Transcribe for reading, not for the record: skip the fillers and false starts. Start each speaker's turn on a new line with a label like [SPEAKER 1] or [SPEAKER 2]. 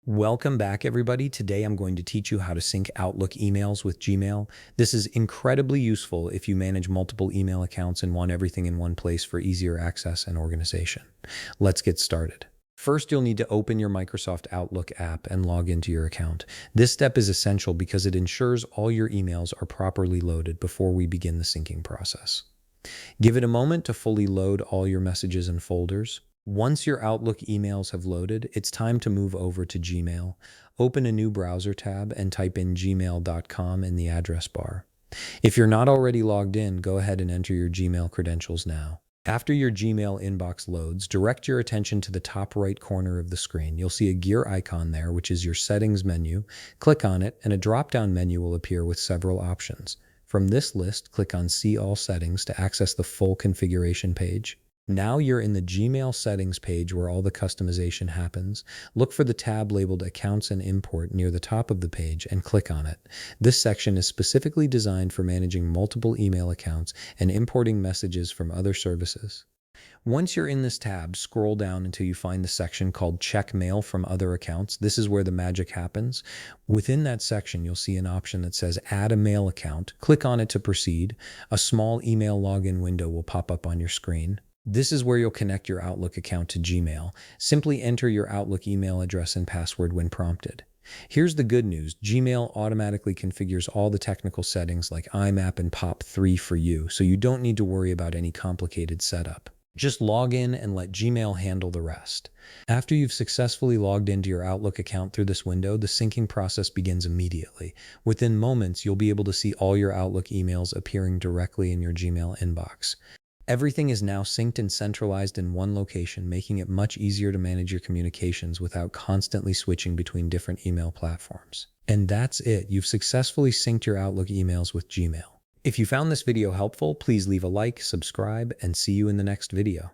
[SPEAKER 1] Welcome back, everybody. Today I'm going to teach you how to sync Outlook emails with Gmail. This is incredibly useful if you manage multiple email accounts and want everything in one place for easier access and organization. Let's get started. First, you'll need to open your Microsoft Outlook app and log into your account. This step is essential because it ensures all your emails are properly loaded before we begin the syncing process. Give it a moment to fully load all your messages and folders. Once your Outlook emails have loaded, it's time to move over to Gmail. Open a new browser tab and type in gmail.com in the address bar. If you're not already logged in, go ahead and enter your Gmail credentials now. After your Gmail inbox loads, direct your attention to the top right corner of the screen. You'll see a gear icon there, which is your settings menu. Click on it, and a drop-down menu will appear with several options. From this list, click on See All Settings to access the full configuration page. Now you're in the Gmail settings page where all the customization happens. Look for the tab labeled Accounts and Import near the top of the page and click on it. This section is specifically designed for managing multiple email accounts and importing messages from other services. Once you're in this tab, scroll down until you find the section called Check Mail from Other Accounts. This is where the magic happens. Within that section, you'll see an option that says Add a Mail Account. Click on it to proceed. A small email login window will pop up on your screen. This is where you'll connect your Outlook account to Gmail. Simply enter your Outlook email address and password when prompted. Here's the good news. Gmail automatically configures all the technical settings like IMAP and POP3 for you, so you don't need to worry about any complicated setup. Just log in and let Gmail handle the rest. After you've successfully logged into your Outlook account through this window, the syncing process begins immediately. Within moments, you'll be able to see all your Outlook emails appearing directly in your Gmail inbox. Everything is now synced and centralized in one location, making it much easier to manage your communications without constantly switching between different email platforms. And that's it. You've successfully synced your Outlook emails with Gmail. If you found this video helpful, please leave a like, subscribe, and see you in the next video.